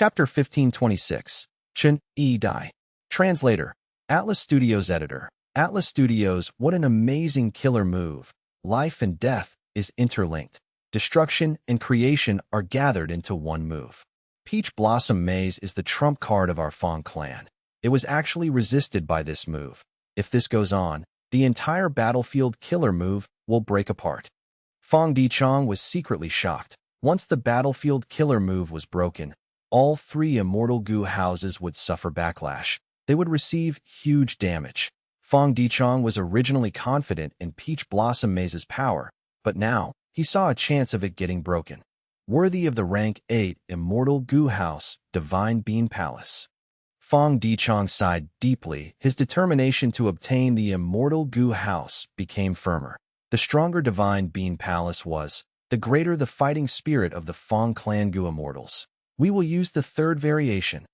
Chapter 1526. Chen E. Dai. Translator. Atlas Studios Editor. Atlas Studios, what an amazing killer move. Life and death is interlinked. Destruction and creation are gathered into one move. Peach Blossom Maze is the trump card of our Feng clan. It was actually resisted by this move. If this goes on, the entire battlefield killer move will break apart. Fang Dichang was secretly shocked. Once the battlefield killer move was broken, all three immortal goo houses would suffer backlash. They would receive huge damage. Fang Dichang was originally confident in Peach Blossom Maze's power, but now he saw a chance of it getting broken. Worthy of the rank 8 immortal goo house, Divine Bean Palace. Fang Dichang sighed deeply. His determination to obtain the immortal goo house became firmer. The stronger Divine Bean Palace was, the greater the fighting spirit of the Feng clan goo immortals. We will use the third variation.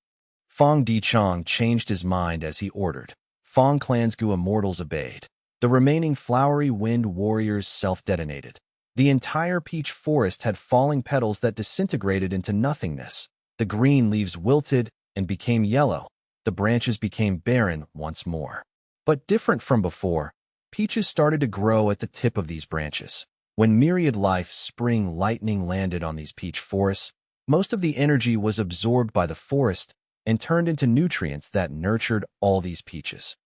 Fang Dichang changed his mind as he ordered. Feng clan's goo immortals obeyed. The remaining flowery wind warriors self-detonated. The entire peach forest had falling petals that disintegrated into nothingness. The green leaves wilted and became yellow. The branches became barren once more. But different from before, peaches started to grow at the tip of these branches. When myriad life spring lightning landed on these peach forests, most of the energy was absorbed by the forest and turned into nutrients that nurtured all these peaches.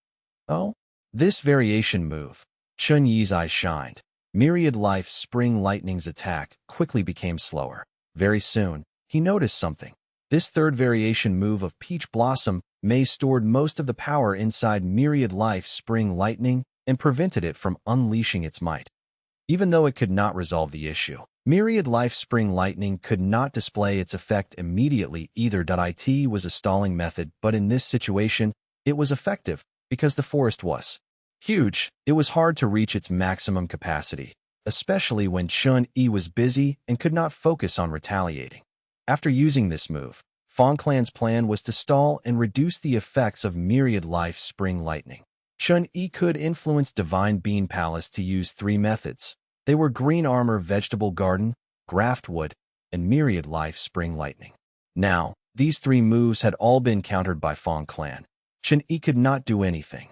Oh, this variation move. Chun Yi's eyes shined. Myriad life spring lightning's attack quickly became slower. Very soon, he noticed something. This third variation move of Peach Blossom Maze stored most of the power inside myriad life spring lightning and prevented it from unleashing its might. Even though it could not resolve the issue, myriad life spring lightning could not display its effect immediately either. It was a stalling method, but in this situation, it was effective because the forest was huge. It was hard to reach its maximum capacity, especially when Chun Yi was busy and could not focus on retaliating. After using this move, Feng Clan's plan was to stall and reduce the effects of myriad life spring lightning. Chun Yi could influence Divine Bean Palace to use three methods. They were Green Armor Vegetable Garden, Graft Wood, and Myriad Life Spring Lightning. Now, these three moves had all been countered by Feng Clan. Chun Yi could not do anything.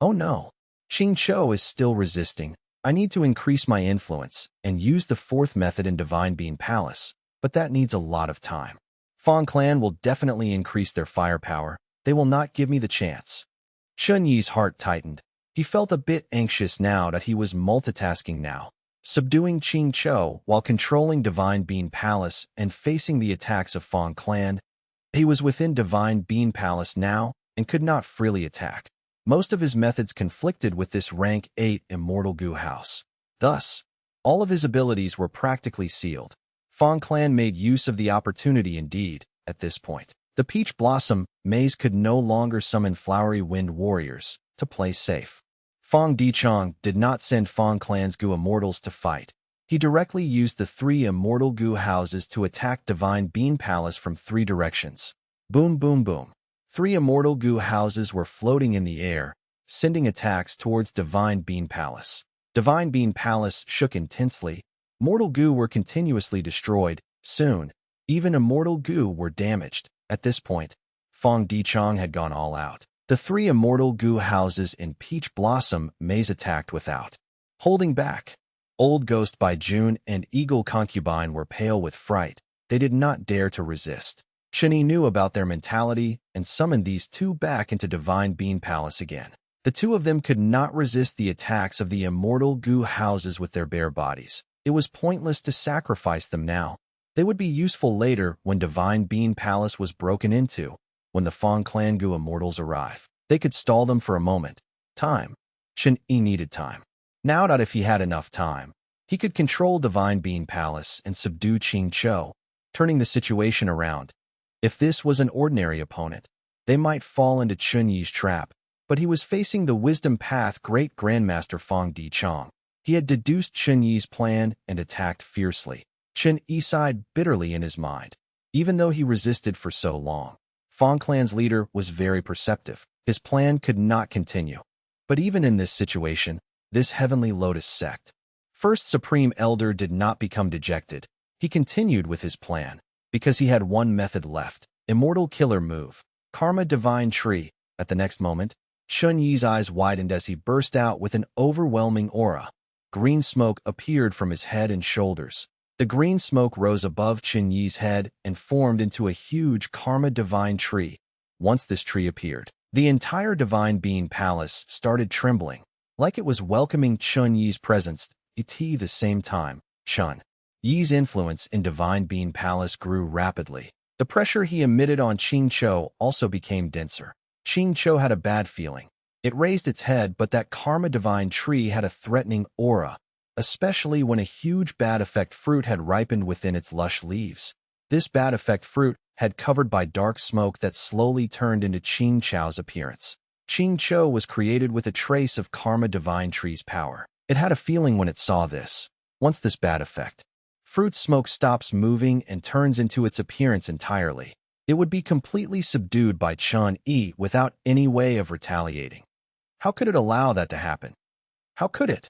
Oh no, Qing Chou is still resisting. I need to increase my influence and use the fourth method in Divine Bean Palace, but that needs a lot of time. Feng Clan will definitely increase their firepower. They will not give me the chance. Chun Yi's heart tightened. He felt a bit anxious now that he was multitasking now, subduing Qing Chou while controlling Divine Bean Palace and facing the attacks of Feng Clan. He was within Divine Bean Palace now and could not freely attack. Most of his methods conflicted with this rank 8 immortal goo house. Thus, all of his abilities were practically sealed. Feng Clan made use of the opportunity indeed, at this point. The Peach Blossom Maze could no longer summon flowery wind warriors to play safe. Fang Dichang did not send Feng Clan's goo immortals to fight. He directly used the three immortal goo houses to attack Divine Bean Palace from three directions. Boom, boom, boom. Three immortal goo houses were floating in the air, sending attacks towards Divine Bean Palace. Divine Bean Palace shook intensely. Mortal goo were continuously destroyed. Soon, even immortal goo were damaged. At this point, Fang Dichang had gone all out. The three immortal goo houses in Peach Blossom Maze attacked without holding back. Old Ghost by June and Eagle Concubine were pale with fright. They did not dare to resist. Chen Yi knew about their mentality and summoned these two back into Divine Bean Palace again. The two of them could not resist the attacks of the immortal goo houses with their bare bodies. It was pointless to sacrifice them now. They would be useful later when Divine Bean Palace was broken into. When the Feng Clan goo immortals arrive, they could stall them for a moment. Time. Chen Yi needed time. Now that if he had enough time, he could control Divine Bean Palace and subdue Qing Chou, turning the situation around. If this was an ordinary opponent, they might fall into Chun Yi's trap, but he was facing the Wisdom Path Great Grandmaster Fang Dichang. He had deduced Chun Yi's plan and attacked fiercely. Chen Yi sighed bitterly in his mind. Even though he resisted for so long, Feng Clan's leader was very perceptive. His plan could not continue. But even in this situation, this Heavenly Lotus sect, First Supreme Elder did not become dejected. He continued with his plan. Because he had one method left, Immortal killer move. Karma divine tree. At the next moment, Chun Yi's eyes widened as he burst out with an overwhelming aura. Green smoke appeared from his head and shoulders. The green smoke rose above Chun Yi's head and formed into a huge karma divine tree. Once this tree appeared, the entire divine being palace started trembling, like it was welcoming Chun Yi's presence. At the same time, Chun Yi's influence in divine being palace grew rapidly. The pressure he emitted on Qing Chou also became denser. Qing Chou had a bad feeling. It raised its head, but that karma divine tree had a threatening aura, especially when a huge bad effect fruit had ripened within its lush leaves. This bad effect fruit had covered by dark smoke that slowly turned into Qing Chou's appearance. Qing Chou was created with a trace of karma divine tree's power. It had a feeling when it saw this. Once this bad effect fruit smoke stops moving and turns into its appearance entirely, it would be completely subdued by Chun Yi without any way of retaliating. How could it allow that to happen? How could it?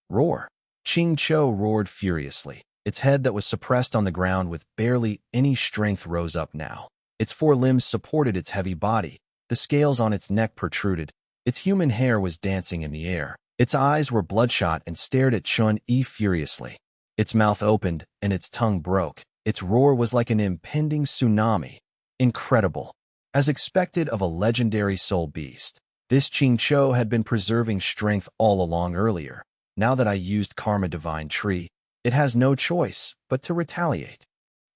Roar. Qing Chou roared furiously. Its head that was suppressed on the ground with barely any strength rose up now. Its four limbs supported its heavy body. The scales on its neck protruded. Its human hair was dancing in the air. Its eyes were bloodshot and stared at Chun Yi furiously. Its mouth opened and its tongue broke. Its roar was like an impending tsunami. Incredible. As expected of a legendary soul beast, this Qing Chou had been preserving strength all along earlier. Now that I used Karma Divine Tree, it has no choice but to retaliate.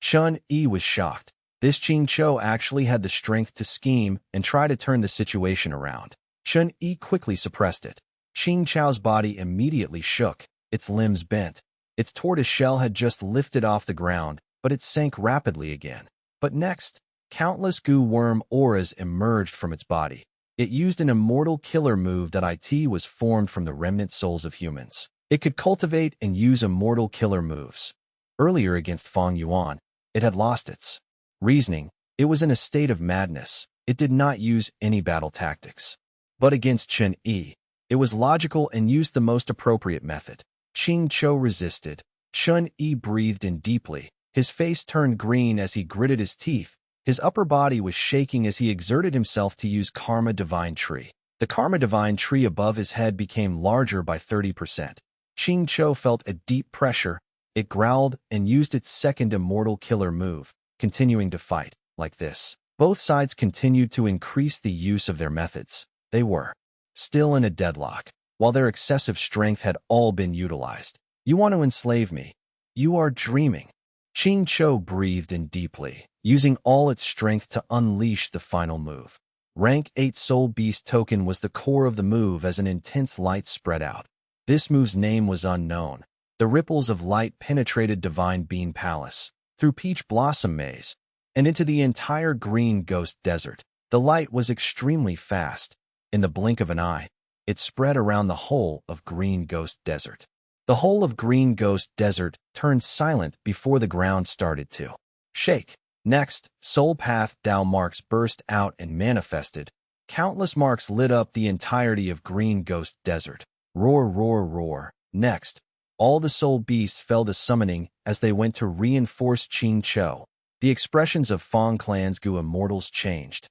Chun Yi was shocked. This Qing Chou actually had the strength to scheme and try to turn the situation around. Chun Yi quickly suppressed it. Qing Chou's body immediately shook. Its limbs bent. Its tortoise shell had just lifted off the ground, but it sank rapidly again. But next, countless goo worm auras emerged from its body. It used an immortal killer move that was formed from the remnant souls of humans. It could cultivate and use immortal killer moves. Earlier against Fang Yuan, it had lost its reasoning. It was in a state of madness. It did not use any battle tactics. But against Chun Yi, it was logical and used the most appropriate method. Qing Chou resisted. Chun Yi breathed in deeply. His face turned green as he gritted his teeth. His upper body was shaking as he exerted himself to use Karma Divine Tree. The Karma Divine Tree above his head became larger by 30%. Qing Chou felt a deep pressure. It growled and used its second immortal killer move, continuing to fight. Like this, both sides continued to increase the use of their methods. They were still in a deadlock, while their excessive strength had all been utilized. You want to enslave me? You are dreaming. Qing Chou breathed in deeply, using all its strength to unleash the final move. Rank 8 Soul Beast token was the core of the move as an intense light spread out. This move's name was unknown. The ripples of light penetrated Divine Bean Palace, through Peach Blossom Maze, and into the entire Green Ghost Desert. The light was extremely fast. In the blink of an eye, it spread around the whole of Green Ghost Desert. The whole of Green Ghost Desert turned silent before the ground started to shake. Next, Soul Path Tao marks burst out and manifested. Countless marks lit up the entirety of Green Ghost Desert. Roar, roar, roar. Next, all the soul beasts fell to summoning as they went to reinforce Qing Chou. The expressions of Fang Clan's Gu Immortals changed.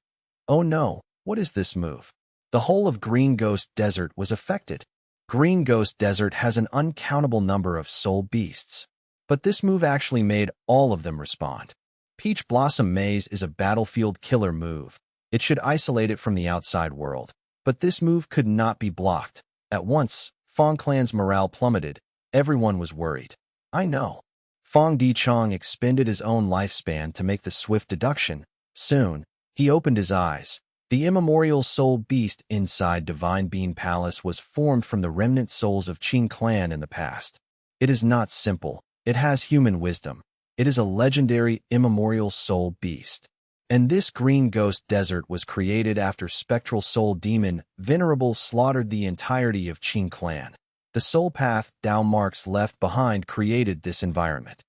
Oh no, what is this move? The whole of Green Ghost Desert was affected. Green Ghost Desert has an uncountable number of soul beasts, but this move actually made all of them respond. Peach Blossom Maze is a battlefield killer move. It should isolate it from the outside world, but this move could not be blocked. At once, Fang Clan's morale plummeted. Everyone was worried. I know. Fang Dichong expended his own lifespan to make the swift deduction. Soon, he opened his eyes. The immemorial soul beast inside Divine Bean Palace was formed from the remnant souls of Qing Clan in the past. It is not simple. It has human wisdom. It is a legendary immemorial soul beast. And this Green Ghost Desert was created after Spectral Soul Demon Venerable slaughtered the entirety of Qing Clan. The Soul Path Tao marks left behind created this environment.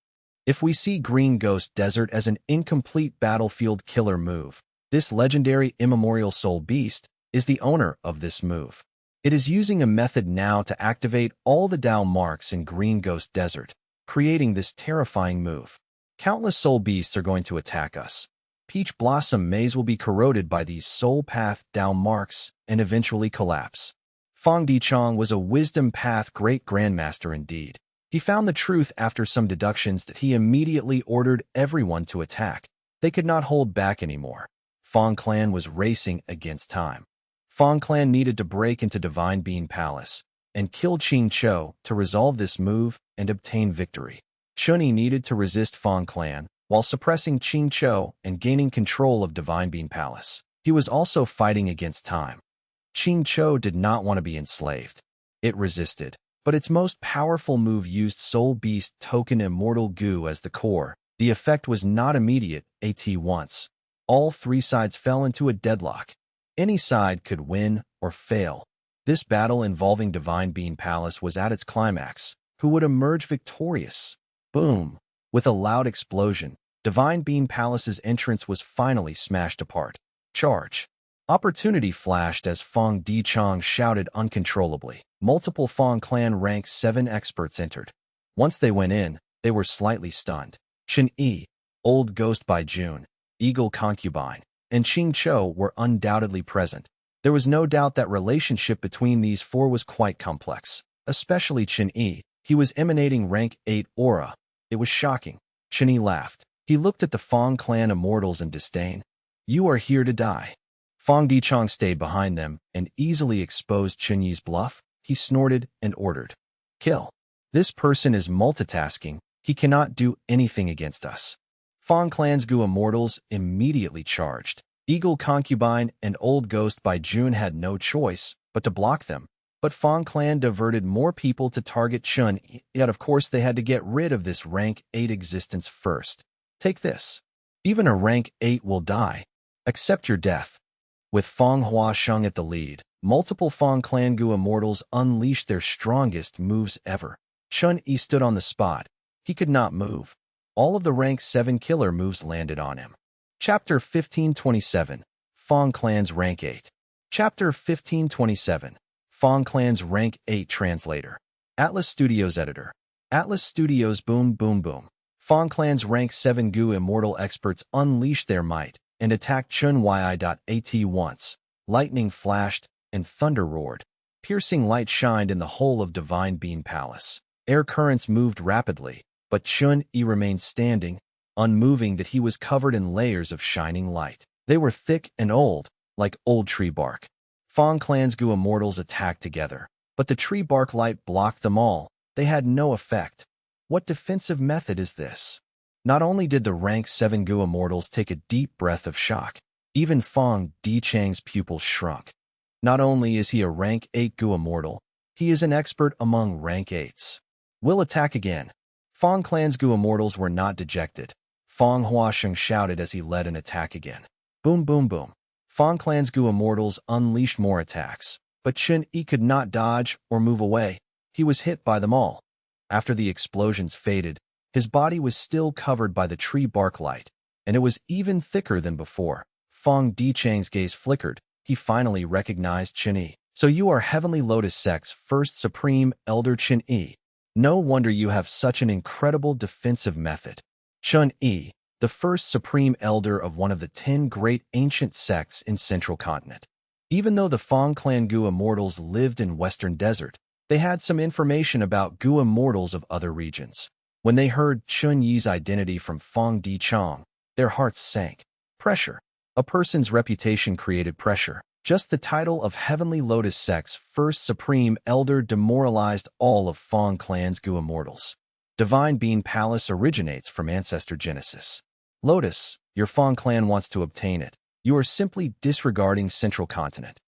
If we see Green Ghost Desert as an incomplete battlefield killer move, this legendary immemorial soul beast is the owner of this move. It is using a method now to activate all the Tao marks in Green Ghost Desert, creating this terrifying move. Countless soul beasts are going to attack us. Peach Blossom Maze will be corroded by these soul path down marks and eventually collapse. Fang Dichang was a wisdom path great grandmaster indeed. He found the truth after some deductions that he immediately ordered everyone to attack. They could not hold back anymore. Fang clan was racing against time. Fang clan needed to break into Divine Being Palace and kill Qing Chou to resolve this move and obtain victory. Chunyi needed to resist Fang clan while suppressing Qing Chou and gaining control of Divine Being Palace. He was also fighting against time. Qing Chou did not want to be enslaved. It resisted, but its most powerful move used Soul Beast Token Immortal Goo as the core. The effect was not immediate, at once. All three sides fell into a deadlock. Any side could win or fail. This battle involving Divine Being Palace was at its climax. Who would emerge victorious? Boom! With a loud explosion, Divine Being Palace's entrance was finally smashed apart. Charge! Opportunity flashed as Fang Dichang shouted uncontrollably. Multiple Fang clan rank 7 experts entered. Once they went in, they were slightly stunned. Chen Yi, Old Ghost by June, Eagle Concubine, and Qing Chou were undoubtedly present. There was no doubt that relationship between these four was quite complex, especially Chen Yi. He was emanating rank 8 aura. It was shocking. Chen Yi laughed. He looked at the Fang clan immortals in disdain. You are here to die. Fang Dichang stayed behind them and easily exposed Chen Yi's bluff. He snorted and ordered. Kill. This person is multitasking. He cannot do anything against us. Fang clan's Gu immortals immediately charged. Eagle Concubine and Old Ghost by June had no choice but to block them. But Fang clan diverted more people to target Chun, yet of course they had to get rid of this rank 8 existence first. Take this. Even a rank 8 will die. Accept your death. With Fang Huasheng at the lead, multiple Fang clan Gu immortals unleashed their strongest moves ever. Chun Yi stood on the spot. He could not move. All of the rank 7 killer moves landed on him. Chapter 1527, Fang clan's rank 8. Chapter 1527, Fang clan's rank 8 translator. Atlas Studios editor. Atlas Studios boom boom boom. Fang clan's rank 7 Gu immortal experts unleashed their might and attacked Chun Yi.At once. Lightning flashed and thunder roared. Piercing light shined in the whole of Divine Being Palace. Air currents moved rapidly, but Chun Yi remained standing, unmoving that he was covered in layers of shining light. They were thick and old, like old tree bark. Fang clan's Gu immortals attacked together, but the tree bark light blocked them all. They had no effect. What defensive method is this? Not only did the rank 7 Gu immortals take a deep breath of shock, even Fang Dichang's pupils shrunk. Not only is he a rank 8 Gu immortal, he is an expert among rank 8s. We'll attack again. Fang clan's Gu immortals were not dejected. Fang Huasheng shouted as he led an attack again. Boom boom boom. Fang clan's Gu immortals unleashed more attacks, but Chen Yi could not dodge or move away. He was hit by them all. After the explosions faded, his body was still covered by the tree bark light, and it was even thicker than before. Fang Dichang's gaze flickered. He finally recognized Chen Yi. So you are Heavenly Lotus Sect's first Supreme Elder Chen Yi. No wonder you have such an incredible defensive method. Chen Yi, the first Supreme Elder of one of the 10 great ancient sects in Central Continent. Even though the Fang clan Gu immortals lived in Western Desert, they had some information about Gu immortals of other regions. When they heard Chun Yi's identity from Fang Dichang, their hearts sank. Pressure. A person's reputation created pressure. Just the title of Heavenly Lotus Sect's first Supreme Elder demoralized all of Fang clan's Gu immortals. Divine Being Palace originates from Ancestor Genesis. Lotus, your Fang clan wants to obtain it. You are simply disregarding Central Continent.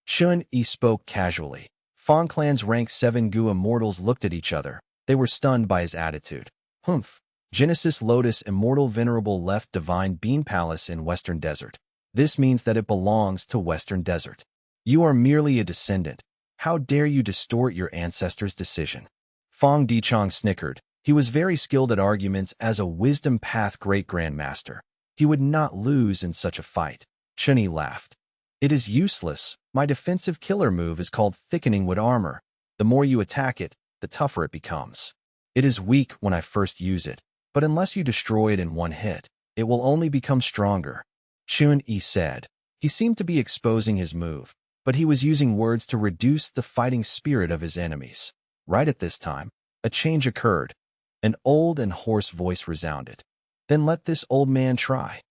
Chun Yi spoke casually. Fang clan's rank 7 Gu immortals looked at each other. They were stunned by his attitude. Humph. Genesis Lotus Immortal Venerable left Divine Being Palace in Western Desert. This means that it belongs to Western Desert. You are merely a descendant. How dare you distort your ancestors' decision? Fang Dichang snickered. He was very skilled at arguments as a wisdom path great-grandmaster. He would not lose in such a fight. Chen Yi laughed. It is useless. My defensive killer move is called Thickening Wood Armor. The more you attack it, the tougher it becomes. It is weak when I first use it, but unless you destroy it in one hit, it will only become stronger. Chun-Yi said. He seemed to be exposing his move, but he was using words to reduce the fighting spirit of his enemies. Right at this time, a change occurred. An old and hoarse voice resounded. Then let this old man try.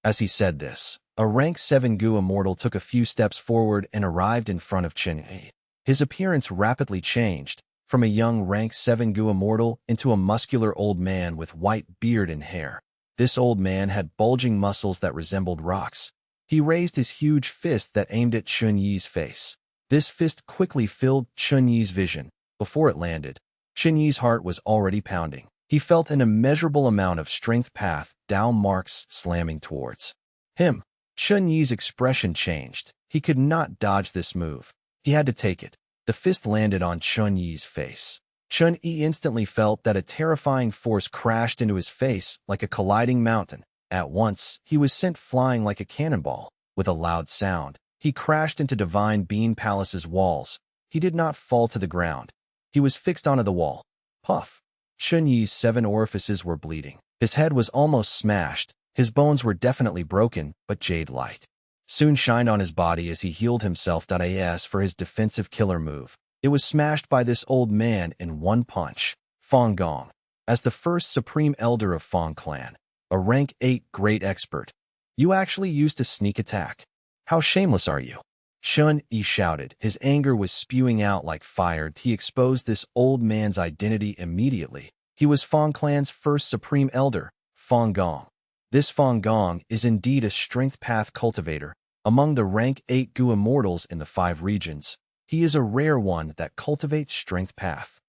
As he said this, a rank 7 Gu immortal took a few steps forward and arrived in front of Chun-Yi. His appearance rapidly changed, from a young rank 7 Gu immortal into a muscular old man with white beard and hair. This old man had bulging muscles that resembled rocks. He raised his huge fist that aimed at Chun-Yi's face. This fist quickly filled Chun-Yi's vision. Before it landed, Chun-Yi's heart was already pounding. He felt an immeasurable amount of strength path down marks slamming towards him. Chun-Yi's expression changed. He could not dodge this move. He had to take it. The fist landed on Chun-Yi's face. Chun-Yi instantly felt that a terrifying force crashed into his face like a colliding mountain. At once, he was sent flying like a cannonball. With a loud sound, he crashed into Divine Bean Palace's walls. He did not fall to the ground. He was fixed onto the wall. Puff! Chun-Yi's 7 orifices were bleeding. His head was almost smashed. His bones were definitely broken, but jade light soon shined on his body as he healed himself. As for his defensive killer move, it was smashed by this old man in one punch. Fang Gong, as the first supreme elder of Feng clan, a rank 8 great expert. You actually used a sneak attack. How shameless are you? Chun-Yi shouted. His anger was spewing out like fire. He exposed this old man's identity immediately. He was Feng clan's first supreme elder, Fang Gong. This Fang Gong is indeed a strength path cultivator. Among the rank 8 Gu immortals in the 5 regions, he is a rare one that cultivates strength path.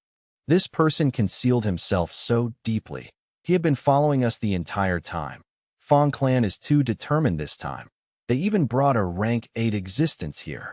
This person concealed himself so deeply. He had been following us the entire time. Feng clan is too determined this time. They even brought a rank 8 existence here.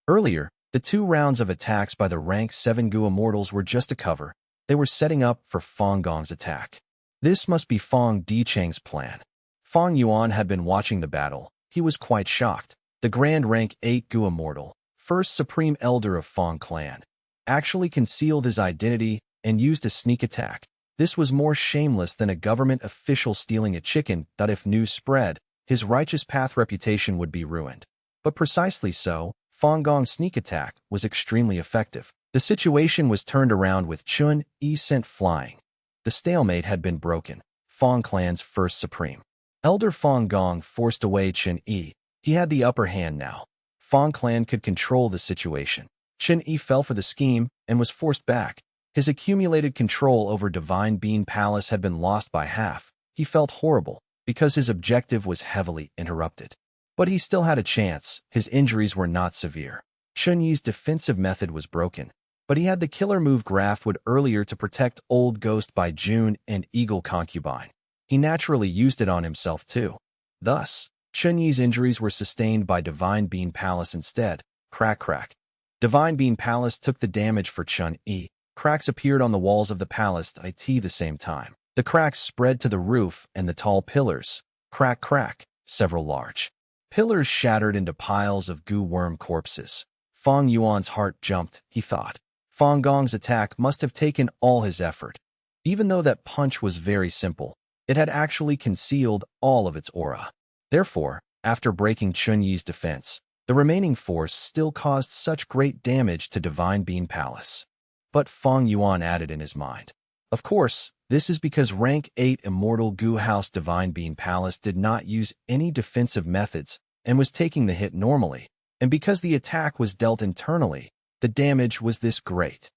Earlier, the 2 rounds of attacks by the rank 7 Gu immortals were just a cover. They were setting up for Fang Gong's attack. This must be Fang Dicheng's plan. Fang Yuan had been watching the battle. He was quite shocked. The grand rank 8 Gu immortal, first supreme elder of Feng clan, actually concealed his identity and used a sneak attack. This was more shameless than a government official stealing a chicken. That if news spread, his righteous path reputation would be ruined. But precisely so, Fang Gong's sneak attack was extremely effective. The situation was turned around with Chun-Yi sent flying. The stalemate had been broken. Feng clan's first supreme elder Fang Gong forced away Chun-Yi. He had the upper hand now. Feng clan could control the situation. Chun-Yi fell for the scheme and was forced back. His accumulated control over Divine Bean Palace had been lost by half. He felt horrible because his objective was heavily interrupted. But he still had a chance. His injuries were not severe. Chun-Yi's defensive method was broken, but he had the killer move Graftwood earlier to protect Old Ghost by June and Eagle Concubine. He naturally used it on himself too. Thus, Chun-Yi's injuries were sustained by Divine Bean Palace instead. Crack crack. Divine Bean Palace took the damage for Chun-Yi. Cracks appeared on the walls of the palace at the same time. The cracks spread to the roof and the tall pillars. Crack crack. Several large pillars shattered into piles of goo worm corpses. Fang Yuan's heart jumped, he thought. Fang Gong's attack must have taken all his effort. Even though that punch was very simple, it had actually concealed all of its aura. Therefore, after breaking Chun-Yi's defense, the remaining force still caused such great damage to Divine Bean Palace. But Fang Yuan added in his mind, of course, this is because rank 8 Immortal Gu House Divine Bean Palace did not use any defensive methods and was taking the hit normally, and because the attack was dealt internally, the damage was this great.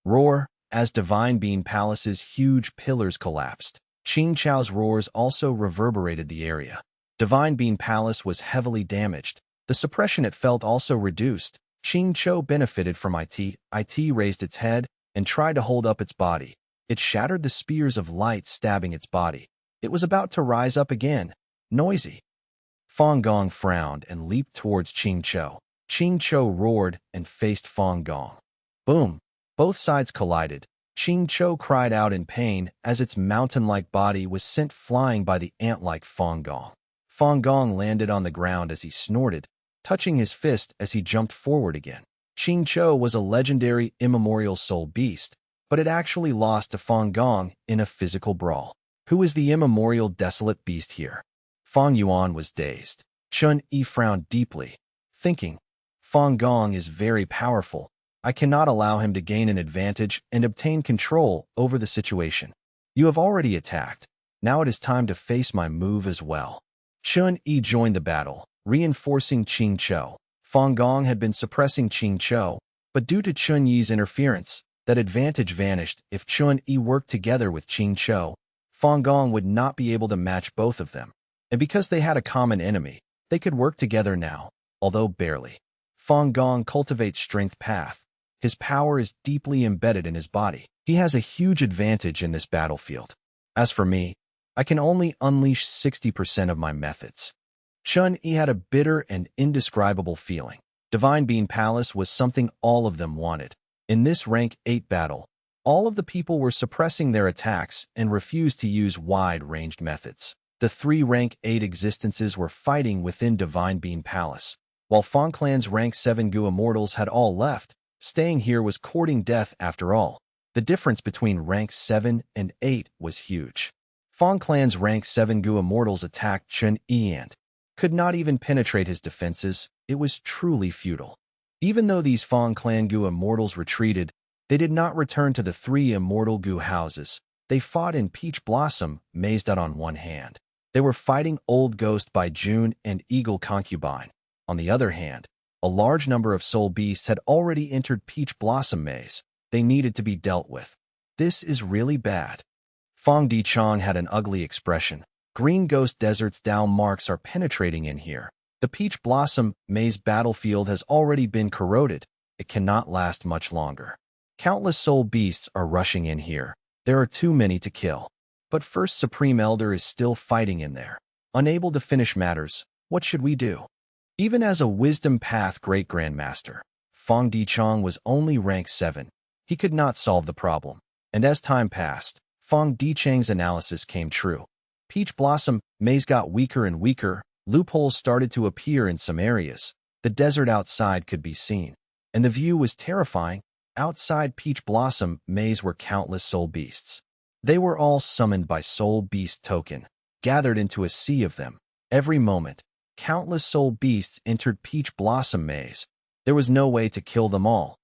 Roar, as Divine Bean Palace's huge pillars collapsed. Qing Chao's roars also reverberated the area. Divine Bean Palace was heavily damaged. The suppression it felt also reduced. Qing Chou benefited from it. It raised its head and tried to hold up its body. It shattered the spears of light stabbing its body. It was about to rise up again. Noisy. Fang Gong frowned and leaped towards Qing Chou. Qing Chou roared and faced Fang Gong. Boom! Both sides collided. Qing Chou cried out in pain as its mountain-like body was sent flying by the ant-like Fang Gong. Fang Gong landed on the ground as he snorted, touching his fist as he jumped forward again. Qing Chou was a legendary immemorial soul beast, but it actually lost to Fang Gong in a physical brawl. Who is the immemorial desolate beast here? Fang Yuan was dazed. Chun Yi frowned deeply, thinking, Fang Gong is very powerful. I cannot allow him to gain an advantage and obtain control over the situation. You have already attacked. Now it is time to face my move as well. Chun Yi joined the battle, reinforcing Qing Chou. Fang Gong had been suppressing Qing Chou, but due to Chun Yi's interference, that advantage vanished. If Chun Yi worked together with Qing Chou, Fang Gong would not be able to match both of them. And because they had a common enemy, they could work together now, although barely. Fang Gong cultivates strength path. His power is deeply embedded in his body. He has a huge advantage in this battlefield. As for me, I can only unleash 60% of my methods. Chun Yi had a bitter and indescribable feeling. Divine Being Palace was something all of them wanted. In this rank 8 battle, all of the people were suppressing their attacks and refused to use wide-ranged methods. The 3 rank 8 existences were fighting within Divine Being Palace, while Fang Clan's rank 7 Gu Immortals had all left. Staying here was courting death after all. The difference between rank 7 and 8 was huge. Fang Clan's rank 7 Gu Immortals attacked Chun Yi and could not even penetrate his defenses. It was truly futile. Even though these Fang Clan Gu Immortals retreated, they did not return to the 3 immortal Gu houses. They fought in Peach Blossom, mazed out on one hand. They were fighting Old Ghost by June and Eagle Concubine. On the other hand, a large number of soul beasts had already entered Peach Blossom Maze. They needed to be dealt with. This is really bad. Fang Dichong had an ugly expression. Green Ghost Desert's Dao marks are penetrating in here. The Peach Blossom Maze battlefield has already been corroded. It cannot last much longer. Countless soul beasts are rushing in here. There are too many to kill. But First Supreme Elder is still fighting in there. Unable to finish matters, what should we do? Even as a Wisdom Path Great Grandmaster, Fang Dichong was only rank 7. He could not solve the problem. And as time passed, Fang Dichang's analysis came true. Peach Blossom Maze got weaker and weaker. Loopholes started to appear in some areas. The desert outside could be seen, and the view was terrifying. Outside Peach Blossom Maze were countless soul beasts. They were all summoned by Soul Beast Token, gathered into a sea of them. Every moment, countless soul beasts entered Peach Blossom Maze. There was no way to kill them all.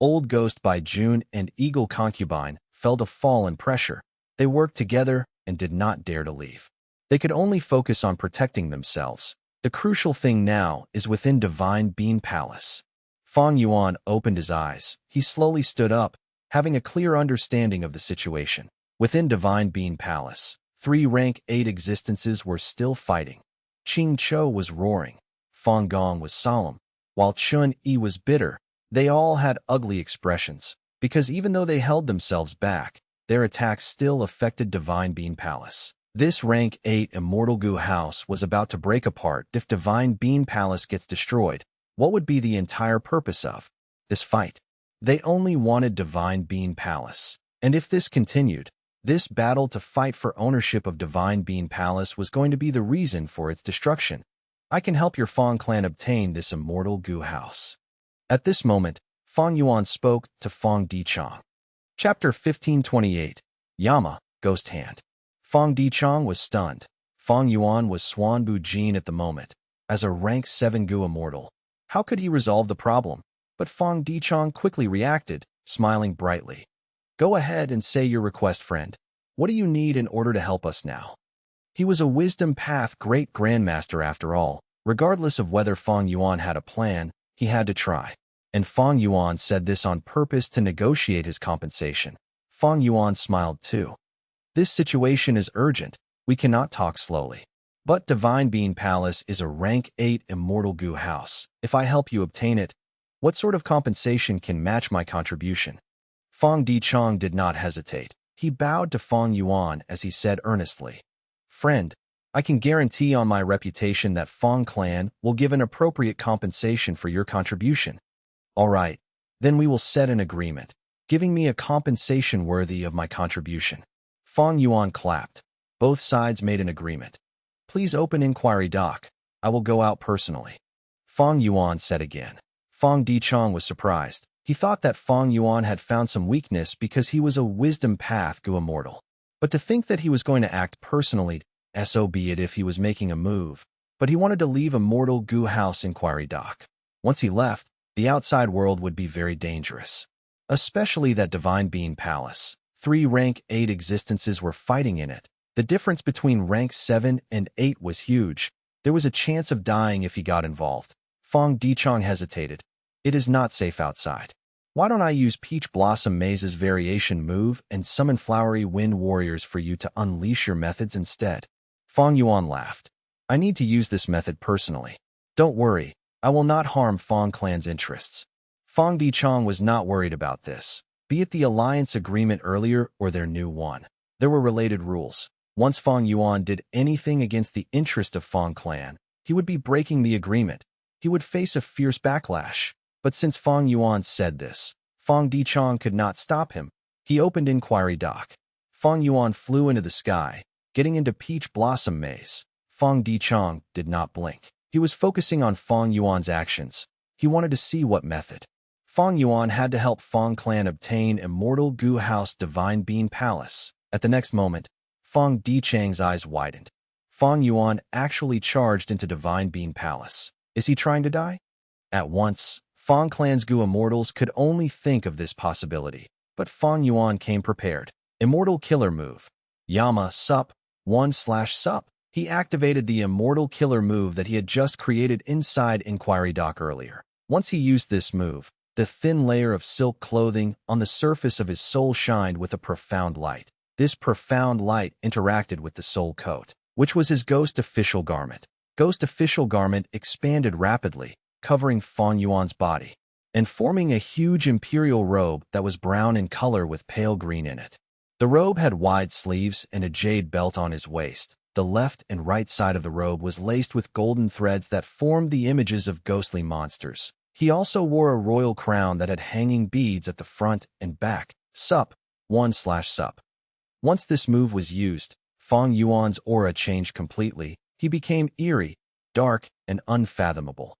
Old Ghost by June and Eagle Concubine felt a fall in pressure. They worked together and did not dare to leave. They could only focus on protecting themselves. The crucial thing now is within Divine Being Palace. Fang Yuan opened his eyes. He slowly stood up, having a clear understanding of the situation. Within Divine Being Palace, 3 rank 8 existences were still fighting. Qing Chou was roaring. Fang Gong was solemn. While Chun Yi was bitter, they all had ugly expressions, because even though they held themselves back, their attacks still affected Divine Being Palace. This rank 8 Immortal Gu house was about to break apart. If Divine Being Palace gets destroyed, what would be the entire purpose of this fight? They only wanted Divine Being Palace. And if this continued, this battle to fight for ownership of Divine Being Palace was going to be the reason for its destruction. I can help your Fang clan obtain this Immortal Gu house. At this moment, Fang Yuan spoke to Fang Dichong. Chapter 1528, Yama, Ghost Hand. Fang Dichong was stunned. Fang Yuan was Swanbu Jin at the moment. As a rank 7 Gu Immortal, how could he resolve the problem? But Fang Dichong quickly reacted, smiling brightly. Go ahead and say your request, friend. What do you need in order to help us now? He was a Wisdom Path Great Grandmaster after all. Regardless of whether Fang Yuan had a plan, he had to try. And Fang Yuan said this on purpose to negotiate his compensation. Fang Yuan smiled too. This situation is urgent. We cannot talk slowly. But Divine Being Palace is a rank 8 Immortal Gu house. If I help you obtain it, what sort of compensation can match my contribution? Fang Dichong did not hesitate. He bowed to Fang Yuan as he said earnestly, Friend, I can guarantee on my reputation that Fang clan will give an appropriate compensation for your contribution. All right, then we will set an agreement, giving me a compensation worthy of my contribution. Fang Yuan clapped. Both sides made an agreement. Please open inquiry doc. I will go out personally. Fang Yuan said again. Fang Dichong was surprised. He thought that Fang Yuan had found some weakness because he was a Wisdom Path Gu Immortal. But to think that he was going to act personally, so be it if he was making a move. but he wanted to leave Immortal Goo House Inquiry Dock. Once he left, the outside world would be very dangerous. Especially that Divine Being Palace. 3 rank 8 existences were fighting in it. The difference between rank 7 and 8 was huge. There was a chance of dying if he got involved. Fang Dichong hesitated. It is not safe outside. Why don't I use Peach Blossom Maze's variation move and summon Flowery Wind Warriors for you to unleash your methods instead? Fang Yuan laughed. I need to use this method personally. Don't worry, I will not harm Fang Clan's interests. Fang Dichong was not worried about this, be it the alliance agreement earlier or their new one. There were related rules. Once Fang Yuan did anything against the interest of Fang Clan, he would be breaking the agreement. He would face a fierce backlash. But since Fang Yuan said this, Fang Dichong could not stop him. He opened Inquiry Dock. Fang Yuan flew into the sky, getting into Peach Blossom Maze. Fang Dichong did not blink. He was focusing on Fang Yuan's actions. He wanted to see what method. Fang Yuan had to help Fang Clan obtain Immortal Goo House Divine Being Palace. At the next moment, Fang Dichang's eyes widened. Fang Yuan actually charged into Divine Being Palace. Is he trying to die? At once, Fang Clan's Goo Immortals could only think of this possibility, but Fang Yuan came prepared. Immortal Killer Move. Yama Sup 1/Sup. He activated the Immortal Killer move that he had just created inside Inquiry Dock earlier. Once he used this move, the thin layer of silk clothing on the surface of his soul shined with a profound light. This profound light interacted with the soul coat, which was his Ghost Official Garment. Ghost Official Garment expanded rapidly, covering Fang Yuan's body, and forming a huge imperial robe that was brown in color with pale green in it. The robe had wide sleeves and a jade belt on his waist. The left and right side of the robe was laced with golden threads that formed the images of ghostly monsters. He also wore a royal crown that had hanging beads at the front and back. Sup 1/Sup. Once this move was used, Fang Yuan's aura changed completely. He became eerie, dark, and unfathomable.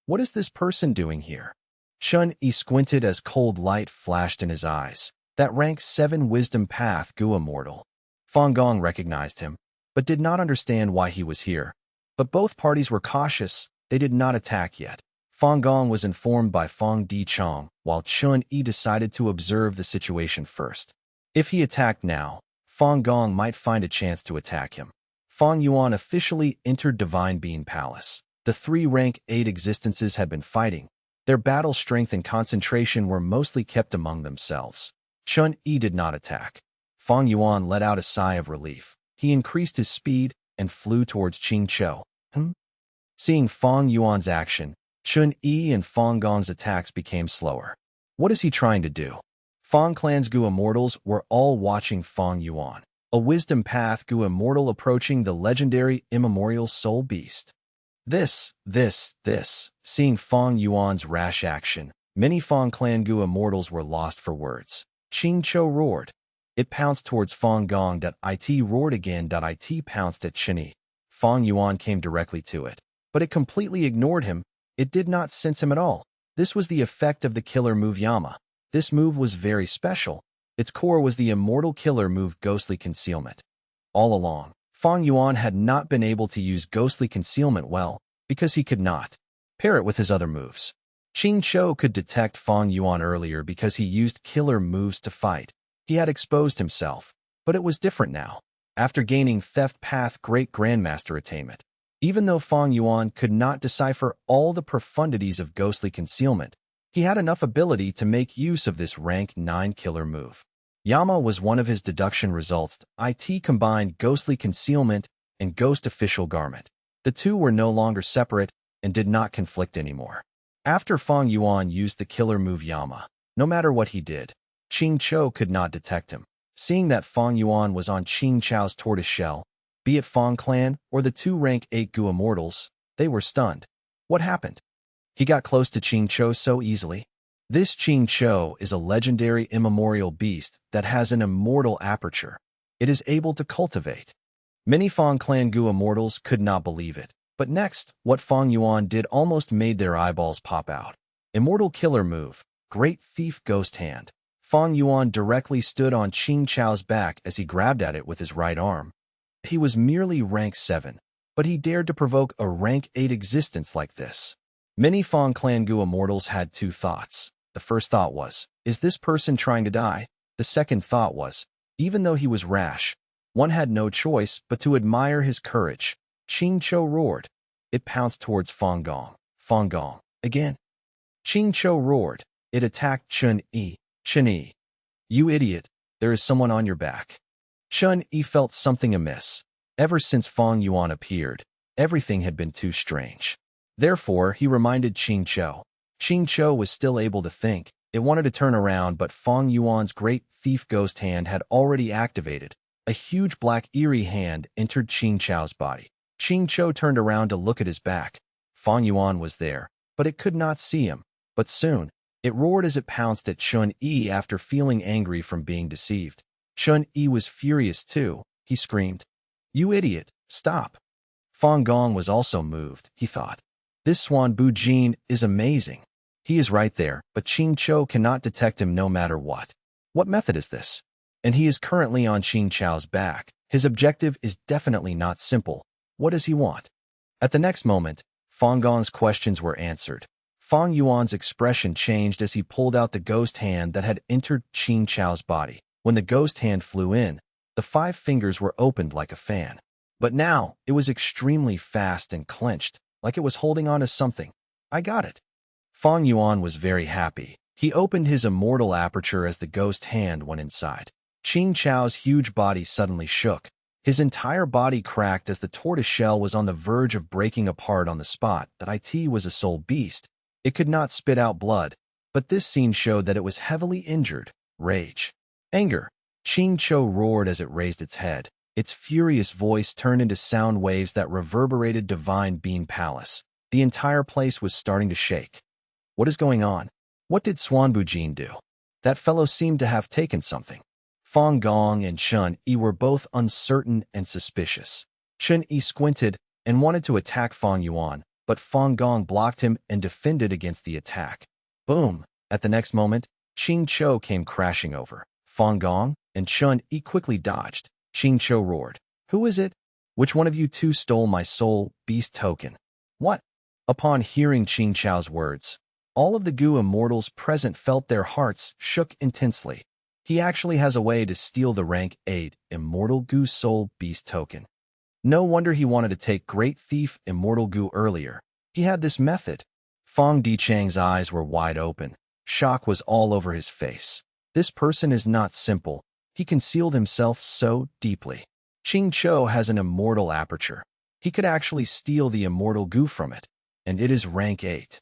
What is this person doing here? Chun-Yi squinted as cold light flashed in his eyes. That rank 7 wisdom path Goo Immortal. Fang Gong recognized him, but did not understand why he was here. But both parties were cautious. They did not attack yet. Fang Gong was informed by Fang Dichong, while Chun-Yi decided to observe the situation first. If he attacked now, Fang Gong might find a chance to attack him. Fang Yuan officially entered Divine Being Palace. The 3 rank 8 existences had been fighting. Their battle strength and concentration were mostly kept among themselves. Chun-Yi did not attack. Fang Yuan let out a sigh of relief. He increased his speed and flew towards Qingqiu. Seeing Fang Yuan's action, Chun-Yi and Fang Gong's attacks became slower. What is he trying to do? Fang Clan's Goo Immortals were all watching Fang Yuan, a wisdom path Goo Immortal approaching the legendary immemorial soul beast. This. Seeing Fang Yuan's rash action, many Fang Clan Goo Immortals were lost for words. Qingqiu roared. It pounced towards Fang Gong. It roared again. It pounced at Chun-Yi. Fang Yuan came directly to it, but it completely ignored him. It did not sense him at all. This was the effect of the killer move Yama. This move was very special. Its core was the immortal killer move Ghostly Concealment. All along, Fang Yuan had not been able to use Ghostly Concealment well, because he could not pair it with his other moves. Qingqiu could detect Fang Yuan earlier because he used killer moves to fight. He had exposed himself, but it was different now. After gaining Theft Path Great Grandmaster attainment, even though Fang Yuan could not decipher all the profundities of Ghostly Concealment, he had enough ability to make use of this rank 9 killer move. Yama was one of his deduction results. It combined Ghostly Concealment and Ghost Official Garment. The two were no longer separate and did not conflict anymore. After Fang Yuan used the killer move Yama, no matter what he did, Qingqiu could not detect him. Seeing that Fang Yuan was on Qingqiu's tortoise shell, be it Fang Clan or the 2 rank 8 Goo Immortals, they were stunned. What happened? He got close to Qingqiu so easily. This Qingqiu is a legendary immemorial beast that has an immortal aperture. It is able to cultivate. Many Fang Clan Goo Immortals could not believe it. But next, what Fang Yuan did almost made their eyeballs pop out. Immortal Killer Move, Great Thief Ghost Hand. Fang Yuan directly stood on Qingqiu's back as he grabbed at it with his right arm. He was merely rank 7, but he dared to provoke a rank 8 existence like this. Many Fang clan Gu immortals had two thoughts. The first thought was, is this person trying to die? The second thought was, even though he was rash, one had no choice but to admire his courage. Qing Cho roared. It pounced towards Fang Gong. Fang Gong, again. Qing Cho roared. It attacked Chun Yi. Chun Yi. You idiot, there is someone on your back. Chun Yi felt something amiss. Ever since Fang Yuan appeared, everything had been too strange. Therefore, he reminded Qing Cho. Qing Cho was still able to think. It wanted to turn around, but Fang Yuan's great thief ghost hand had already activated. A huge black eerie hand entered Qing Cho's body. Qing Cho turned around to look at his back. Fang Yuan was there, but it could not see him. But soon, it roared as it pounced at Chun Yi after feeling angry from being deceived. Chun Yi was furious too. He screamed, "You idiot, stop!" Fang Gong was also moved, he thought. This Swan Bu Jin is amazing. He is right there, but Qing Cho cannot detect him no matter what. What method is this? And he is currently on Qing Cho's back. His objective is definitely not simple. What does he want? At the next moment, Fang Gong's questions were answered. Fang Yuan's expression changed as he pulled out the ghost hand that had entered Qing Cho's body. When the ghost hand flew in, the 5 fingers were opened like a fan. But now, it was extremely fast and clenched, like it was holding on to something. I got it. Fang Yuan was very happy. He opened his immortal aperture as the ghost hand went inside. Qing Cho's huge body suddenly shook. His entire body cracked as the tortoise shell was on the verge of breaking apart on the spot that it was a soul beast. It could not spit out blood, but this scene showed that it was heavily injured. Rage. Anger. Qing Cho roared as it raised its head. Its furious voice turned into sound waves that reverberated Divine Bean Palace. The entire place was starting to shake. What is going on? What did Swan Bujin do? That fellow seemed to have taken something. Fang Gong and Chun Yi were both uncertain and suspicious. Chun Yi squinted and wanted to attack Fang Yuan, but Fang Gong blocked him and defended against the attack. Boom! At the next moment, Qing Cho came crashing over. Fang Gong and Chun Yi quickly dodged. Qing Cho roared, "Who is it? Which one of you two stole my soul beast token?" What? Upon hearing Qing Cho's words, all of the Gu immortals present felt their hearts shook intensely. He actually has a way to steal the rank 8 immortal Gu soul beast token. No wonder he wanted to take Great Thief Immortal Gu earlier. He had this method. Fang Dichang's eyes were wide open. Shock was all over his face. This person is not simple. He concealed himself so deeply. Qing Cho has an immortal aperture. He could actually steal the immortal Gu from it, and it is rank 8.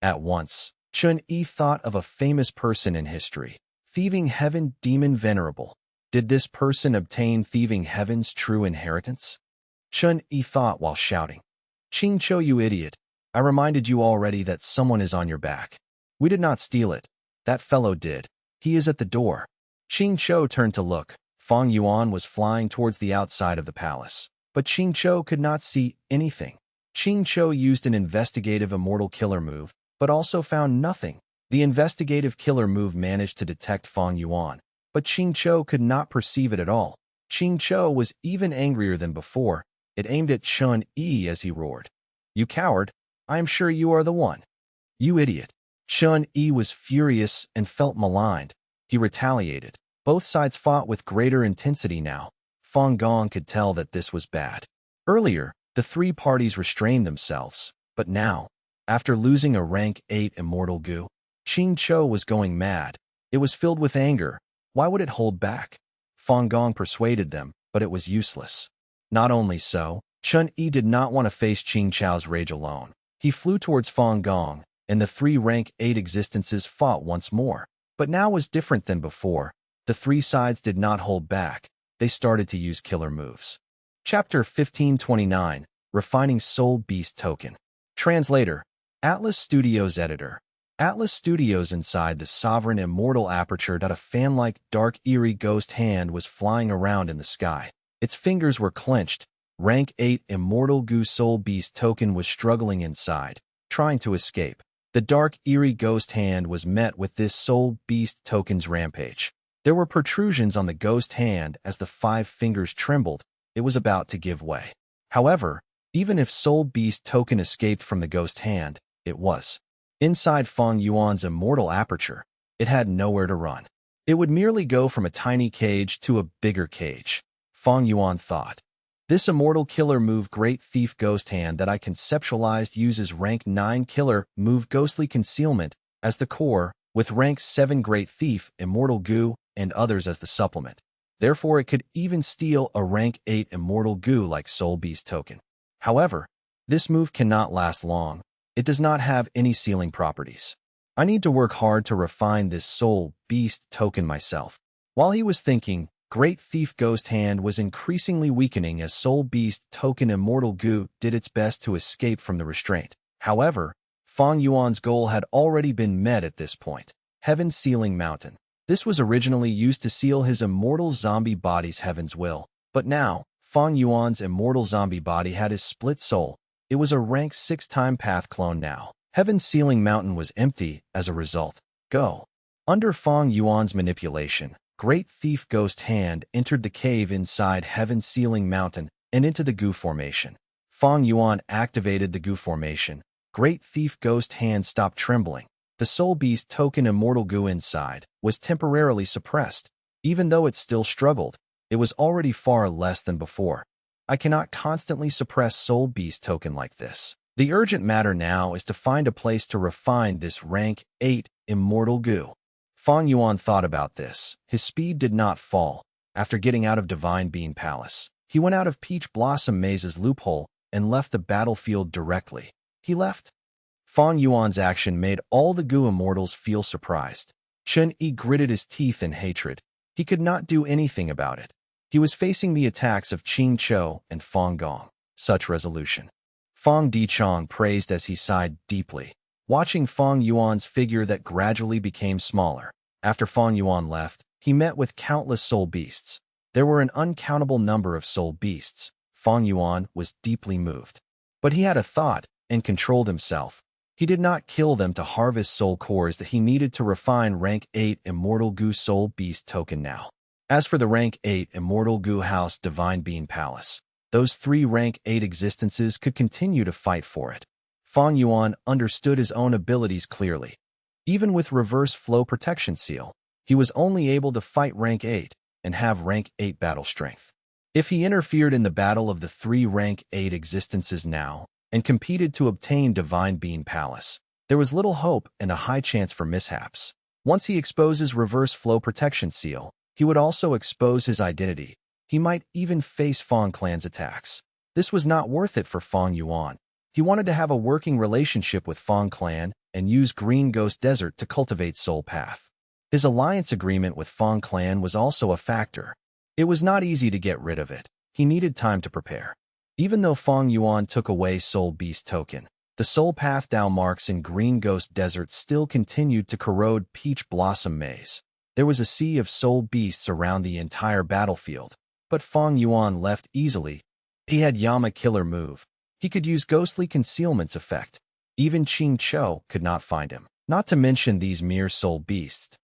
At once, Chun Yi thought of a famous person in history, Thieving Heaven Demon Venerable. Did this person obtain Thieving Heaven's true inheritance? Chun Yi thought while shouting, "Qing Cho, you idiot! I reminded you already that someone is on your back. We did not steal it. That fellow did. He is at the door." Qing Cho turned to look. Fang Yuan was flying towards the outside of the palace, but Qing Cho could not see anything. Qing Cho used an investigative immortal killer move, but also found nothing. The investigative killer move managed to detect Fang Yuan, but Qing Cho could not perceive it at all. Qing Cho was even angrier than before. It aimed at Chun Yi as he roared, "You coward! I am sure you are the one. You idiot!" Chun Yi was furious and felt maligned. He retaliated. Both sides fought with greater intensity now. Fang Gong could tell that this was bad. Earlier, the 3 parties restrained themselves, but now, after losing a rank 8 immortal Gu, Qing Cho was going mad. It was filled with anger. Why would it hold back? Fang Gong persuaded them, but it was useless. Not only so, Chun Yi did not want to face Qing Cho's rage alone. He flew towards Fang Gong, and the 3 rank 8 existences fought once more. But now was different than before. The 3 sides did not hold back. They started to use killer moves. Chapter 1529, Refining Soul Beast Token. Translator, Atlas Studios Editor. Atlas Studios inside the sovereign immortal aperture. A fan-like dark eerie ghost hand was flying around in the sky. Its fingers were clenched. Rank 8 immortal Gu soul beast token was struggling inside, trying to escape. The dark eerie ghost hand was met with this soul beast token's rampage. There were protrusions on the ghost hand as the 5 fingers trembled. It was about to give way. However, Even if Soul Beast token escaped from the ghost hand, it was inside Fang Yuan's immortal aperture. It had nowhere to run. It would merely go from a tiny cage to a bigger cage. Fang Yuan thought. This immortal killer move Great Thief Ghost Hand that I conceptualized uses rank 9 killer move Ghostly Concealment as the core, with rank 7 Great Thief, Immortal Goo, and others as the supplement. Therefore, it could even steal a rank 8 Immortal Goo like Soul Beast token. However, this move cannot last long. It does not have any sealing properties. I need to work hard to refine this Soul Beast token myself. While he was thinking, Great Thief Ghost Hand was increasingly weakening as Soul Beast token Immortal Goo did its best to escape from the restraint. However, Fang Yuan's goal had already been met at this point. Heaven's Sealing Mountain. This was originally used to seal his immortal zombie body's heaven's will. But now, Fang Yuan's immortal zombie body had his split soul. It was a rank 6 time path clone now. Heaven's Sealing Mountain was empty as a result. Go. Under Fang Yuan's manipulation, Great Thief Ghost Hand entered the cave inside Heaven's Sealing Mountain and into the Goo formation. Fang Yuan activated the Goo formation. Great Thief Ghost Hand stopped trembling. The Soul Beast token Immortal Goo inside was temporarily suppressed. Even though it still struggled, it was already far less than before. I cannot constantly suppress Soul Beast token like this. The urgent matter now is to find a place to refine this rank 8 Immortal Goo. Fang Yuan thought about this. His speed did not fall. After getting out of Divine Bean Palace, he went out of Peach Blossom Maze's loophole and left the battlefield directly. He left. Fang Yuan's action made all the Goo immortals feel surprised. Chen Yi gritted his teeth in hatred. He could not do anything about it. He was facing the attacks of Qing Chou and Fang Gong. Such resolution. Fang Dichong praised as he sighed deeply, watching Fang Yuan's figure that gradually became smaller. After Fang Yuan left, he met with countless soul beasts. There were an uncountable number of soul beasts. Fang Yuan was deeply moved. But he had a thought and controlled himself. He did not kill them to harvest soul cores that he needed to refine rank 8 Immortal Goo Soul Beast token now. As for the rank 8 Immortal Goo House Divine Bean Palace, those 3 rank 8 existences could continue to fight for it. Fang Yuan understood his own abilities clearly. Even with reverse flow protection seal, he was only able to fight rank 8 and have rank 8 battle strength. If he interfered in the battle of the 3 rank 8 existences now and competed to obtain Divine Bean Palace, there was little hope and a high chance for mishaps. Once he exposes reverse flow protection seal, he would also expose his identity. He might even face Fang Clan's attacks. This was not worth it for Fang Yuan. He wanted to have a working relationship with Fang Clan and use Green Ghost Desert to cultivate Soul Path. His alliance agreement with Fang Clan was also a factor. It was not easy to get rid of it. He needed time to prepare. Even though Fang Yuan took away Soul Beast token, the Soul Path Dao marks in Green Ghost Desert still continued to corrode Peach Blossom Maze. There was a sea of soul beasts around the entire battlefield, but Fang Yuan left easily. He had Yama Killer move. He could use Ghostly Concealment's effect. Even Qing Chou could not find him, not to mention these mere soul beasts.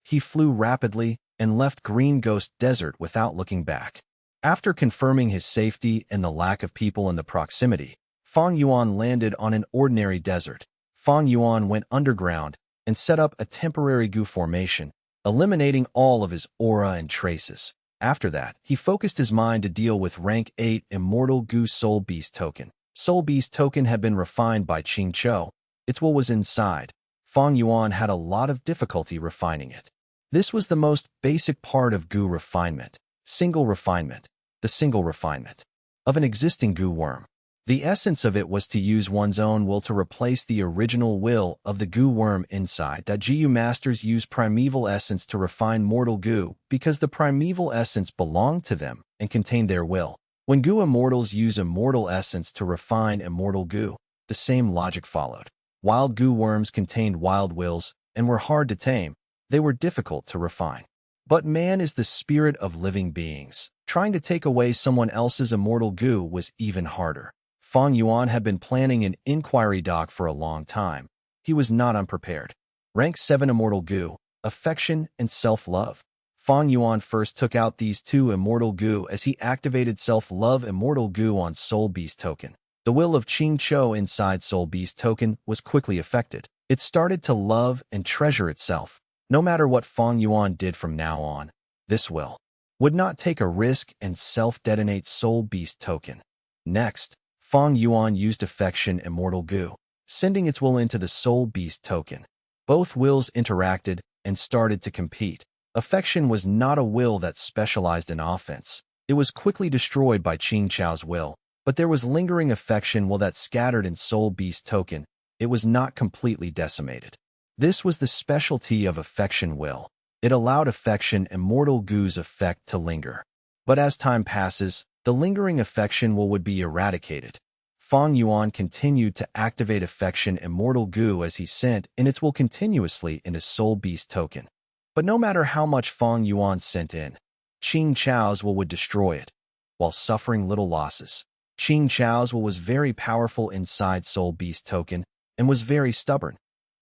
He flew rapidly and left Green Ghost Desert without looking back. After confirming his safety and the lack of people in the proximity, Fang Yuan landed on an ordinary desert. Fang Yuan went underground and set up a temporary Goo formation, eliminating all of his aura and traces. After that, he focused his mind to deal with rank 8 Immortal Goo Soul Beast token. Soul Beast token had been refined by Qing Chou. Its will was inside. Fang Yuan had a lot of difficulty refining it. This was the most basic part of Goo refinement. Single refinement. The single refinement of an existing Goo worm. The essence of it was to use one's own will to replace the original will of the Goo worm inside. Gu masters use primeval essence to refine mortal Goo because the primeval essence belonged to them and contained their will. When Goo immortals use immortal essence to refine immortal Goo, the same logic followed. Wild Goo worms contained wild wills and were hard to tame. They were difficult to refine. But man is the spirit of living beings. Trying to take away someone else's immortal Goo was even harder. Fang Yuan had been planning an inquiry doc for a long time. He was not unprepared. Rank 7 Immortal Goo, Affection and Self-Love. Fang Yuan first took out these 2 Immortal Goo as he activated Self-Love Immortal Goo on Soul Beast token. The will of Qing Chou inside Soul Beast token was quickly affected. It started to love and treasure itself. No matter what Fang Yuan did from now on, this will would not take a risk and self-detonate Soul Beast token. Next, Fang Yuan used affection Immortal Goo, sending its will into the Soul Beast token. Both wills interacted and started to compete. Affection was not a will that specialized in offense. It was quickly destroyed by Qing Chao's will, but there was lingering affection will that scattered in Soul Beast token. It was not completely decimated. This was the specialty of affection will. It allowed affection Immortal Goo's effect to linger. But as time passes, the lingering affection will would be eradicated. Fang Yuan continued to activate affection Immortal Goo as he sent in its will continuously into Soul Beast token. But no matter how much Fang Yuan sent in, Qing Chao's will would destroy it, while suffering little losses. Qing Chao's will was very powerful inside Soul Beast token and was very stubborn.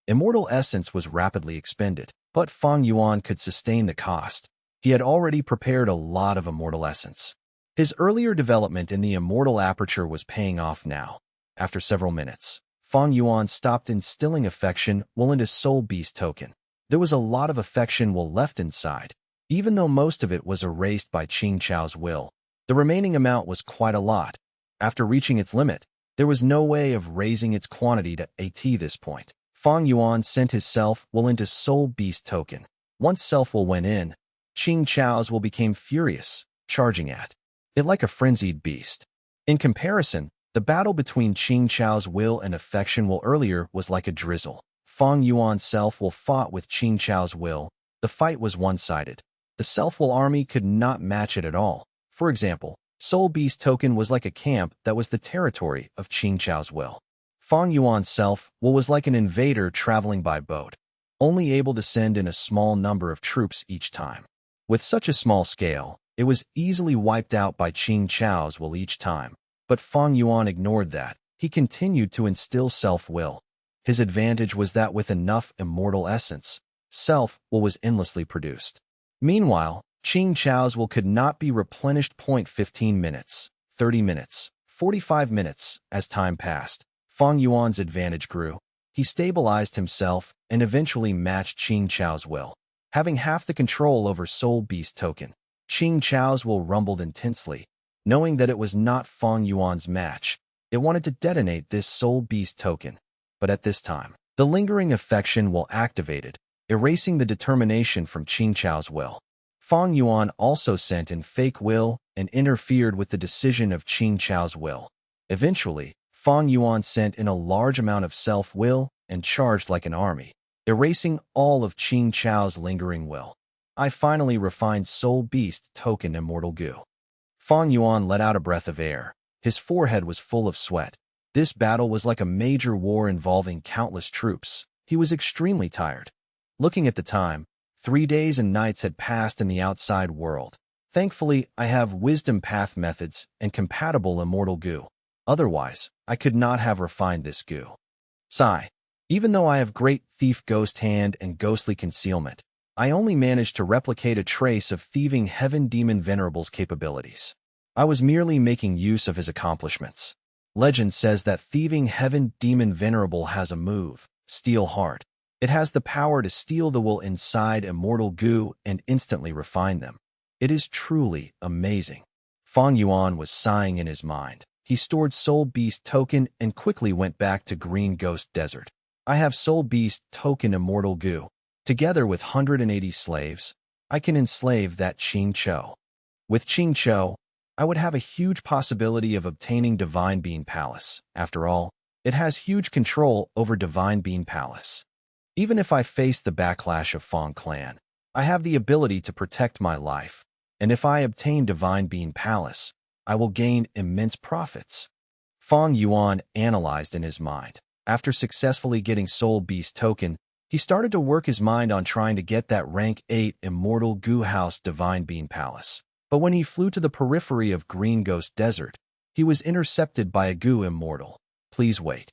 Immortal essence was rapidly expended, but Fang Yuan could sustain the cost. He had already prepared a lot of immortal essence. His earlier development in the immortal aperture was paying off now. After several minutes, Fang Yuan stopped instilling affection will into Soul Beast token. There was a lot of affection will left inside, even though most of it was erased by Qing Chao's will. The remaining amount was quite a lot. After reaching its limit, there was no way of raising its quantity to this point. Fang Yuan sent his self will into Soul Beast token. Once self will went in, Qing Chao's will became furious, charging at it like a frenzied beast. In comparison, the battle between Qing Chao's will and affection will earlier was like a drizzle. Fang Yuan's self will fought with Qing Chao's will. The fight was one-sided. The self will army could not match it at all. For example, Soul Beast token was like a camp that was the territory of Qing Chao's will. Fang Yuan's self will was like an invader traveling by boat, only able to send in a small number of troops each time. With such a small scale, it was easily wiped out by Qing Chao's will each time. But Fang Yuan ignored that. He continued to instill self-will. His advantage was that with enough immortal essence, self-will was endlessly produced. Meanwhile, Qing Chao's will could not be replenished. 15 minutes, 30 minutes, 45 minutes. As time passed, Fang Yuan's advantage grew. He stabilized himself and eventually matched Qing Chao's will, having half the control over Soul Beast token. Qing Chao's will rumbled intensely, knowing that it was not Fang Yuan's match. It wanted to detonate this Soul Beast token. But at this time, the lingering affection will activated, erasing the determination from Qing Chao's will. Fang Yuan also sent in fake will and interfered with the decision of Qing Chao's will. Eventually, Fang Yuan sent in a large amount of self-will and charged like an army, erasing all of Qing Chao's lingering will. I finally refined Soul Beast token Immortal Goo. Fang Yuan let out a breath of air. His forehead was full of sweat. This battle was like a major war involving countless troops. He was extremely tired. Looking at the time, 3 days and nights had passed in the outside world. Thankfully, I have wisdom path methods and compatible Immortal Goo. Otherwise, I could not have refined this goo. Sigh. Even though I have great thief ghost hand and ghostly concealment, I only managed to replicate a trace of thieving heaven demon venerable's capabilities. I was merely making use of his accomplishments. Legend says that thieving heaven demon venerable has a move, Steel Heart. It has the power to steal the will inside Immortal Goo and instantly refine them. It is truly amazing. Fang Yuan was sighing in his mind. He stored Soul Beast token and quickly went back to Green Ghost Desert. I have Soul Beast token Immortal Goo. Together with 180 slaves, I can enslave that Qing Chou. With Qing Chou, I would have a huge possibility of obtaining Divine Being Palace. After all, it has huge control over Divine Being Palace. Even if I face the backlash of Fang clan, I have the ability to protect my life, and if I obtain Divine Being Palace, I will gain immense profits. Fang Yuan analyzed in his mind. After successfully getting Soul Beast token, he started to work his mind on trying to get that rank 8 Immortal Goo House Divine Being Palace. But when he flew to the periphery of Green Ghost Desert, he was intercepted by a Goo Immortal. Please wait.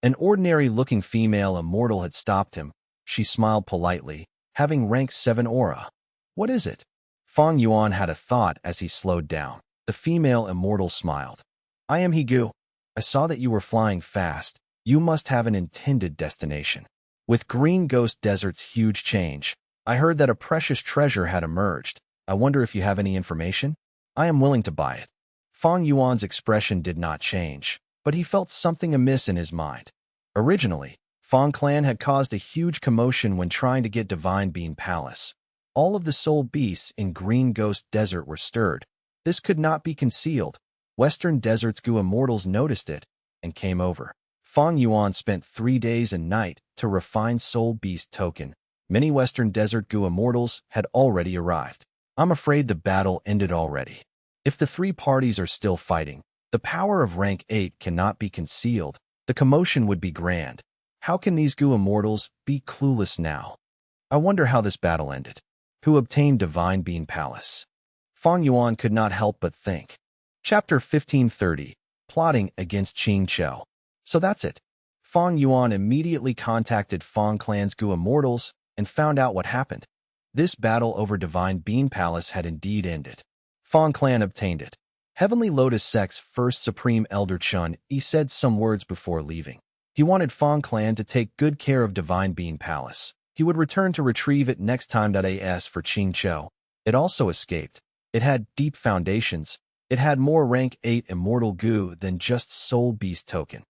An ordinary-looking female immortal had stopped him. She smiled politely, having rank 7 aura. What is it? Fang Yuan had a thought as he slowed down. The female immortal smiled. I am He Goo. I saw that you were flying fast. You must have an intended destination. With Green Ghost Desert's huge change, I heard that a precious treasure had emerged. I wonder if you have any information? I am willing to buy it. Fang Yuan's expression did not change, but he felt something amiss in his mind. Originally, Fang clan had caused a huge commotion when trying to get Divine Being Palace. All of the soul beasts in Green Ghost Desert were stirred. This could not be concealed. Western Desert's Gu immortals noticed it and came over. Fang Yuan spent 3 days and night to refine Soul Beast token. Many Western Desert Gu immortals had already arrived. I'm afraid the battle ended already. If the 3 parties are still fighting, the power of rank 8 cannot be concealed. The commotion would be grand. How can these Gu immortals be clueless now? I wonder how this battle ended. Who obtained Divine Being Palace? Fang Yuan could not help but think. Chapter 1530, Plotting Against Qing Chou. So that's it. Fang Yuan immediately contacted Fang clan's Gu immortals and found out what happened. This battle over Divine Being Palace had indeed ended. Fang clan obtained it. Heavenly Lotus Sect's first Supreme Elder Chun Yi said some words before leaving. He wanted Fang clan to take good care of Divine Being Palace. He would return to retrieve it next time. As for Qing Chou, it also escaped. It had deep foundations. It had more rank 8 immortal Gu than just Soul Beast token.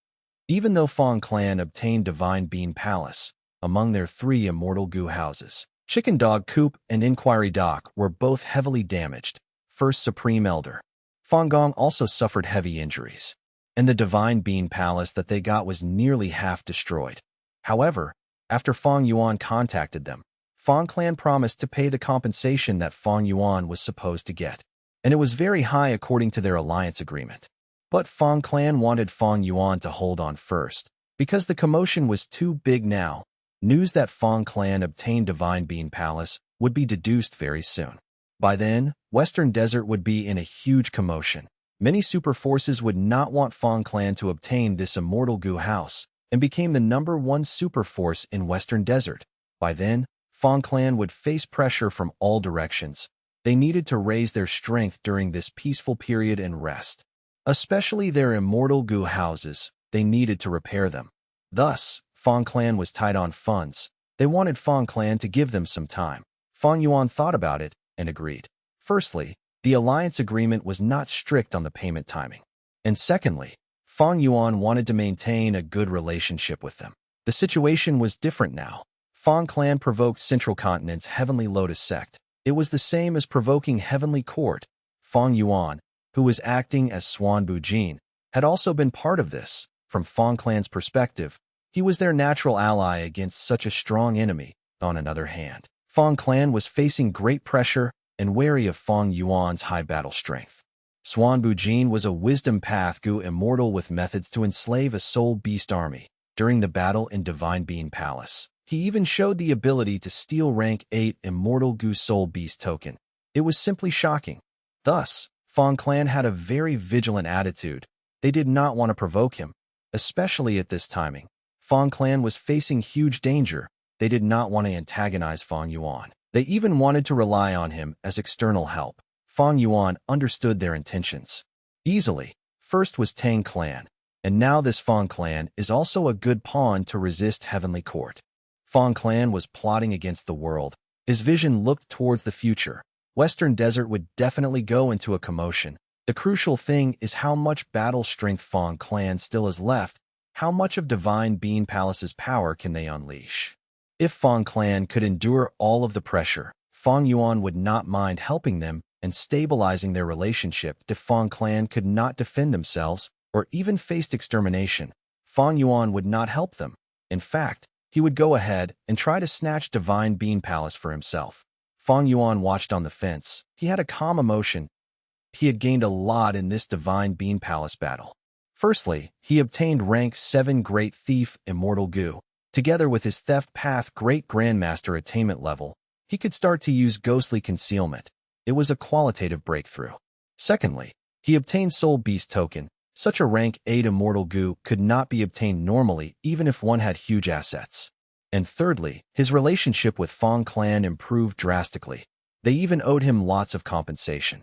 Even though Fang clan obtained Divine Being Palace, among their 3 immortal Gu houses, Chicken Dog Coop and Inquiry Dock were both heavily damaged. First Supreme Elder Fang Gong also suffered heavy injuries, and the Divine Being Palace that they got was nearly half destroyed. However, after Fang Yuan contacted them, Fang clan promised to pay the compensation that Fang Yuan was supposed to get, and it was very high according to their alliance agreement. But Fang clan wanted Fang Yuan to hold on first, because the commotion was too big now. News that Fang clan obtained Divine Being Palace would be deduced very soon. By then, Western Desert would be in a huge commotion. Many super forces would not want Fang clan to obtain this immortal Gu house, and became the #1 super force in Western Desert. By then, Fang clan would face pressure from all directions. They needed to raise their strength during this peaceful period and rest. Especially their immortal Gu houses, they needed to repair them. Thus, Fang clan was tight on funds. They wanted Fang clan to give them some time. Fang Yuan thought about it and agreed. Firstly, the alliance agreement was not strict on the payment timing. And secondly, Fang Yuan wanted to maintain a good relationship with them. The situation was different now. Fang clan provoked Central Continent's Heavenly Lotus sect. It was the same as provoking Heavenly Court. Fang Yuan, who was acting as Swan Bujin, had also been part of this. From Fang clan's perspective, he was their natural ally against such a strong enemy. On another hand, Fang clan was facing great pressure and wary of Fang Yuan's high battle strength. Swan Bujin was a wisdom path Gu immortal with methods to enslave a soul beast army. During the battle in Divine Being Palace, he even showed the ability to steal rank 8 immortal Gu soul beast token. It was simply shocking. Thus, Fang clan had a very vigilant attitude. They did not want to provoke him, especially at this timing. Fang clan was facing huge danger. They did not want to antagonize Fang Yuan. They even wanted to rely on him as external help. Fang Yuan understood their intentions easily. First was Tang clan, and now this Fang clan is also a good pawn to resist Heavenly Court. Fang clan was plotting against the world. His vision looked towards the future. Western Desert would definitely go into a commotion. The crucial thing is how much battle strength Fang clan still has left. How much of Divine Being Palace's power can they unleash? If Fang clan could endure all of the pressure, Fang Yuan would not mind helping them and stabilizing their relationship. If Fang clan could not defend themselves or even faced extermination, Fang Yuan would not help them. In fact, he would go ahead and try to snatch Divine Being Palace for himself. Fang Yuan watched on the fence. He had a calm emotion. He had gained a lot in this Divine Being Palace battle. Firstly, he obtained rank 7 Great Thief Immortal Gu. Together with his Theft Path Great Grandmaster attainment level, he could start to use ghostly concealment. It was a qualitative breakthrough. Secondly, he obtained Soul Beast token. Such a rank 8 Immortal Gu could not be obtained normally even if one had huge assets. And thirdly, his relationship with Fang clan improved drastically. They even owed him lots of compensation.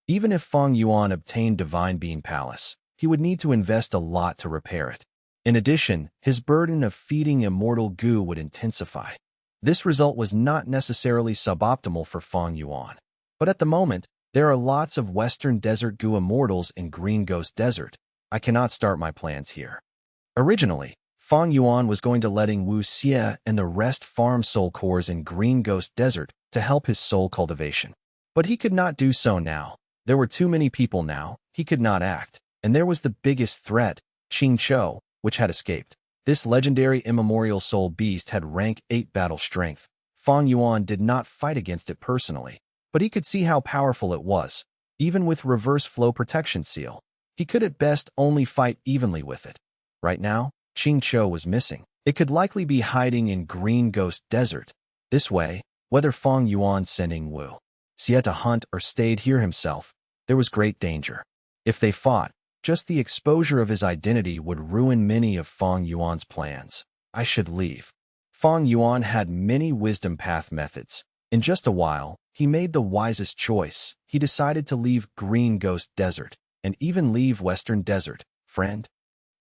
Even if Fang Yuan obtained Divine Being Palace, he would need to invest a lot to repair it. In addition, his burden of feeding immortal goo would intensify. This result was not necessarily suboptimal for Fang Yuan. But at the moment, there are lots of Western Desert goo immortals in Green Ghost Desert. I cannot start my plans here. Originally, Fang Yuan was going to letting Wu Xie and the rest farm soul cores in Green Ghost Desert to help his soul cultivation. But he could not do so now. There were too many people now, he could not act. And there was the biggest threat, Qing Chou, which had escaped. This legendary immemorial soul beast had rank 8 battle strength. Fang Yuan did not fight against it personally, but he could see how powerful it was. Even with reverse flow protection seal, he could at best only fight evenly with it. Right now, Qing Chou was missing. It could likely be hiding in Green Ghost Desert. This way, whether Fang Yuan sending Wu Xie to hunt or stayed here himself, there was great danger. If they fought, just the exposure of his identity would ruin many of Fang Yuan's plans. I should leave. Fang Yuan had many wisdom path methods. In just a while, he made the wisest choice. He decided to leave Green Ghost Desert, and even leave Western Desert, friend.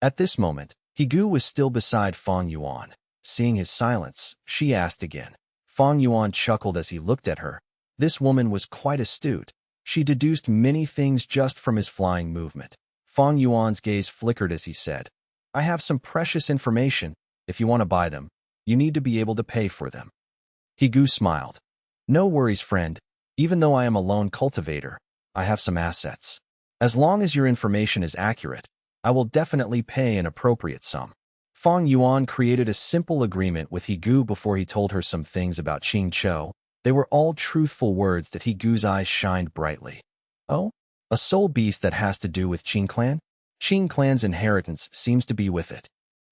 At this moment, Higu was still beside Fang Yuan. Seeing his silence, she asked again. Fang Yuan chuckled as he looked at her. This woman was quite astute. She deduced many things just from his flying movement. Fang Yuan's gaze flickered as he said, I have some precious information. If you want to buy them, you need to be able to pay for them. Higu smiled. No worries, friend. Even though I am a lone cultivator, I have some assets. As long as your information is accurate, I will definitely pay an appropriate sum. Fang Yuan created a simple agreement with Higu before he told her some things about Qing Chou. They were all truthful words that Higu's eyes shined brightly. Oh? A soul beast that has to do with Qing clan? Qing clan's inheritance seems to be with it.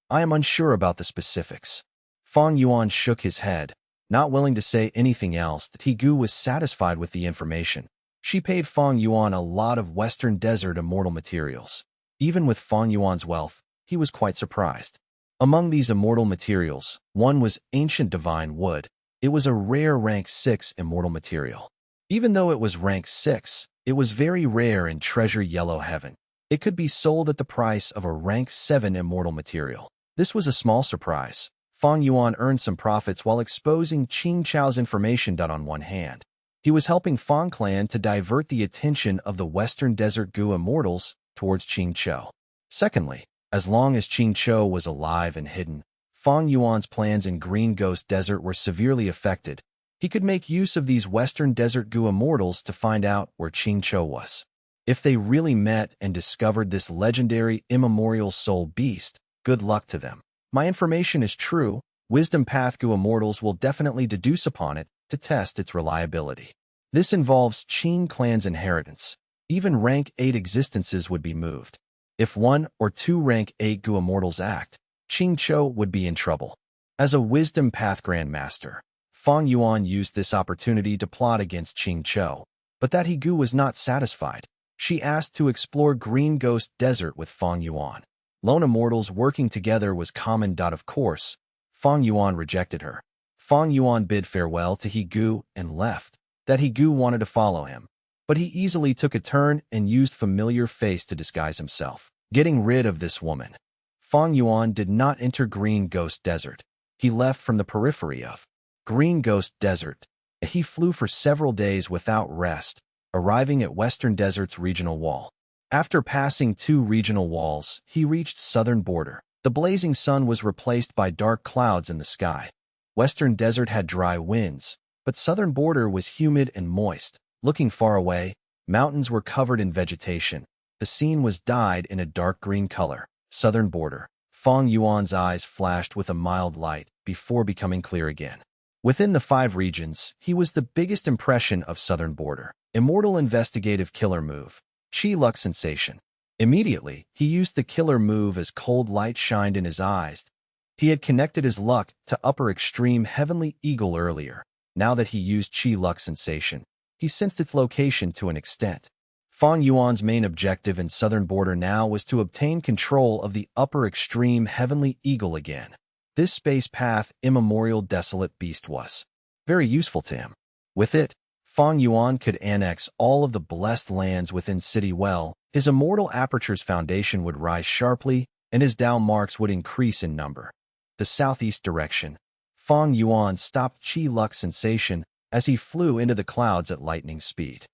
I am unsure about the specifics. Fang Yuan shook his head, not willing to say anything else. That Higu was satisfied with the information. She paid Fang Yuan a lot of Western Desert immortal materials. Even with Fang Yuan's wealth, he was quite surprised. Among these immortal materials, one was ancient divine wood. It was a rare rank 6 immortal material. Even though it was rank 6, it was very rare in treasure yellow heaven. It could be sold at the price of a rank 7 immortal material. This was a small surprise. Fang Yuan earned some profits while exposing Qing Chou's information. On one hand, he was helping Fang clan to divert the attention of the Western Desert goo immortals towards Qing Chou. Secondly, as long as Qing Chou was alive and hidden, Fang Yuan's plans in Green Ghost Desert were severely affected. He could make use of these Western Desert goo immortals to find out where Qing Chou was. If they really met and discovered this legendary immemorial soul beast, good luck to them. My information is true. Wisdom Path goo immortals will definitely deduce upon it to test its reliability. This involves Qing clan's inheritance. Even rank 8 existences would be moved. If 1 or 2 rank 8 goo immortals act, Qing Chou would be in trouble. As a Wisdom Path Grandmaster, Fang Yuan used this opportunity to plot against Qing Chou, but that Higu was not satisfied. She asked to explore Green Ghost Desert with Fang Yuan. Lone immortals working together was common. Of course, Fang Yuan rejected her. Fang Yuan bid farewell to Higu and left. That Higu wanted to follow him, but he easily took a turn and used familiar face to disguise himself, getting rid of this woman. Fang Yuan did not enter Green Ghost Desert. He left from the periphery of Green Ghost Desert. He flew for several days without rest, arriving at Western Desert's regional wall. After passing 2 regional walls, he reached southern border. The blazing sun was replaced by dark clouds in the sky. Western Desert had dry winds, but southern border was humid and moist. Looking far away, mountains were covered in vegetation. The scene was dyed in a dark green color. Southern border. Fang Yuan's eyes flashed with a mild light before becoming clear again. Within the 5 regions, he was the biggest impression of southern border. Immortal investigative killer move. Chi luck sensation. Immediately, he used the killer move as cold light shined in his eyes. He had connected his luck to upper extreme heavenly eagle earlier. Now that he used Chi luck sensation, he sensed its location to an extent. Fang Yuan's main objective in southern border now was to obtain control of the upper extreme heavenly eagle again. This space path immemorial desolate beast was very useful to him. With it, Fang Yuan could annex all of the blessed lands within City Well, his immortal aperture's foundation would rise sharply, and his Tao marks would increase in number. The southeast direction. Fang Yuan stopped Qi Luck's sensation as he flew into the clouds at lightning speed.